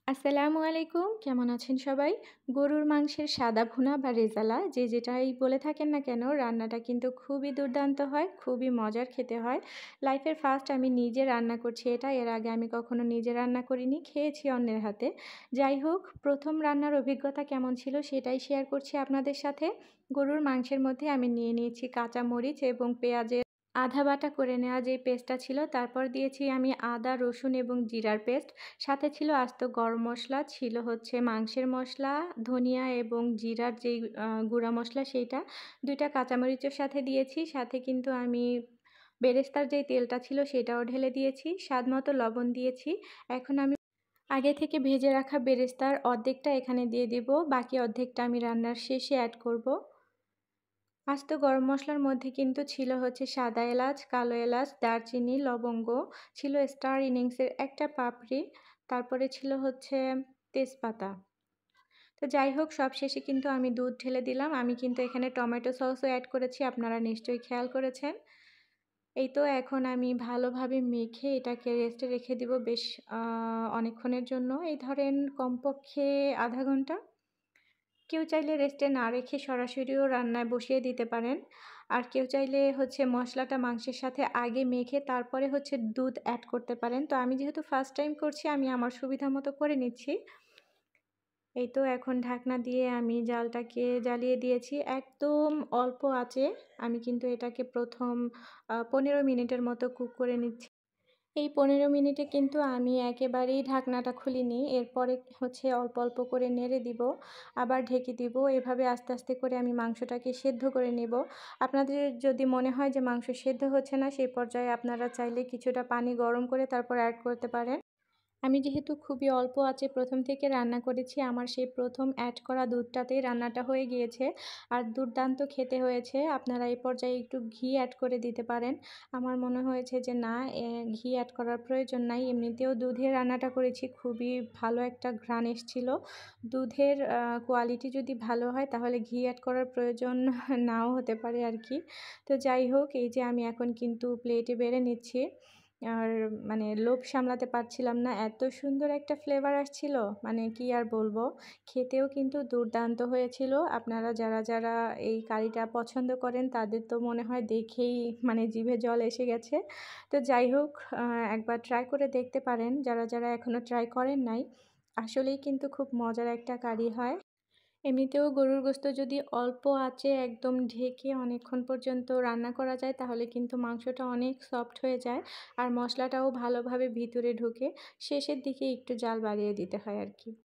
আসসালামু আলাইকুম। কেমন আছেন সবাই? গরুর মাংসের সাদা ভুনা বা রেজালা যে যেটাই বলে থাকেন না কেন, রান্নাটা কিন্তু খুবই দুর্দান্ত হয়, খুবই মজার খেতে হয়। লাইফের ফার্স্ট আমি নিজে রান্না করছি এটা। এর আগে আমি কখনো নিজে রান্না করিনি, খেয়েছি অন্যের হাতে। যাই হোক, ১ম রান্নার অভিজ্ঞতা কেমন ছিল সেটাই শেয়ার করছি আপনাদের সাথে। গরুর মাংসের মধ্যে আমি নিয়ে নিয়েছি কাঁচা মরিচ এবং পেঁয়াজের আধা বাটা করে নেওয়া যে পেস্টটা ছিল, তারপর দিয়েছি আমি আদা, রসুন এবং জিরার পেস্ট। সাথে ছিল আস্ত গরম মসলা, ছিল হচ্ছে মাংসের মসলা, ধনিয়া এবং জিরার যেই গুঁড়া মসলা সেইটা। ২ টা কাঁচামরিচের সাথে দিয়েছি। সাথে কিন্তু আমি বেরেস্তার যেই তেলটা ছিল সেটাও ঢেলে দিয়েছি। স্বাদমতো লবণ দিয়েছি। এখন আমি আগে থেকে ভেজে রাখা বেরেস্তার অর্ধেকটা এখানে দিয়ে দিব। বাকি অর্ধেকটা আমি রান্নার শেষে অ্যাড করব। আস্ত গরম মসলার মধ্যে কিন্তু ছিল হচ্ছে সাদা এলাচ, কালো এলাচ, দারচিনি, লবঙ্গ, ছিল স্টার ইনিংসের একটা পাপড়ি, তারপরে ছিল হচ্ছে তেজপাতা। তো যাই হোক, সবশেষে কিন্তু আমি দুধ ঢেলে দিলাম। আমি কিন্তু এখানে টমেটো সসও অ্যাড করেছি, আপনারা নিশ্চয়ই খেয়াল করেছেন। এই তো এখন আমি ভালোভাবে মেখে এটাকে রেস্টে রেখে দিব বেশ অনেকক্ষণের জন্য। এই ধরেন কমপক্ষে আধা ঘন্টা। কেউ চাইলে রেস্টে না রেখে সরাসরিও রান্নায় বসিয়ে দিতে পারেন। আর কেউ চাইলে হচ্ছে মশলাটা মাংসের সাথে আগে মেখে তারপরে হচ্ছে দুধ অ্যাড করতে পারেন। তো আমি যেহেতু ফার্স্ট টাইম করছি, আমি আমার সুবিধা মতো করে নিচ্ছি। এই তো এখন ঢাকনা দিয়ে আমি জালটাকে জ্বালিয়ে দিয়েছি। একদম অল্প আঁচে আমি কিন্তু এটাকে ১ম ১৫ মিনিটের মতো কুক করে নিচ্ছি। এই ১৫ মিনিটে কিন্তু আমি একেবারেই ঢাকনাটা খুলিনি। এরপরে হচ্ছে অল্প, অল্প করে নেড়ে দিব, আবার ঢেকে দিব। এভাবে আস্তে, আস্তে করে আমি মাংসটাকে সেদ্ধ করে নেব। আপনাদের যদি মনে হয় যে মাংস সেদ্ধ হচ্ছে না, সেই পর্যায়ে আপনারা চাইলে কিছুটা পানি গরম করে তারপর অ্যাড করতে পারেন। আমি যেহেতু খুবই অল্প আঁচে ১ম থেকে রান্না করেছি, আমার সেই ১ম অ্যাড করা দুধটাতেই রান্নাটা হয়ে গিয়েছে। আর দুর্দান্ত খেতে হয়েছে। আপনারা এই পর্যায়ে একটু ঘি অ্যাড করে দিতে পারেন। আমার মনে হয়েছে যে না, ঘি অ্যাড করার প্রয়োজন নাই। এমনিতেও দুধে রান্নাটা করেছি, খুবই ভালো একটা ঘ্রাণ এসছিল। দুধের কোয়ালিটি যদি ভালো হয় তাহলে ঘি অ্যাড করার প্রয়োজন নাও হতে পারে আরকি। তো যাই হোক, এই যে আমি এখন কিন্তু প্লেটে বেড়ে নিচ্ছি। আর মানে লোভ সামলাতে পারছিলাম না। এত সুন্দর একটা ফ্লেভার আসছিল, মানে কি আর বলবো। খেতেও কিন্তু দুর্দান্ত হয়েছিল। আপনারা যারা, যারা এই কারিটা পছন্দ করেন তাদের তো মনে হয় দেখেই মানে জিভে জল এসে গেছে। তো যাই হোক, একবার ট্রাই করে দেখতে পারেন যারা, যারা এখনও ট্রাই করেন নাই। আসলেই কিন্তু খুব মজার একটা কারি হয়। এমনিতেও গরুর গোশত যদি অল্প আঁচে একদম ঢেকে অনেকক্ষণ পর্যন্ত রান্না করা যায় তাহলে কিন্তু মাংসটা অনেক সফট হয়ে যায়। আর মশলাটাও ভালোভাবে ভিতরে ঢোকে। শেষের দিকে একটু জাল বাড়িয়ে দিতে হয় আরকি।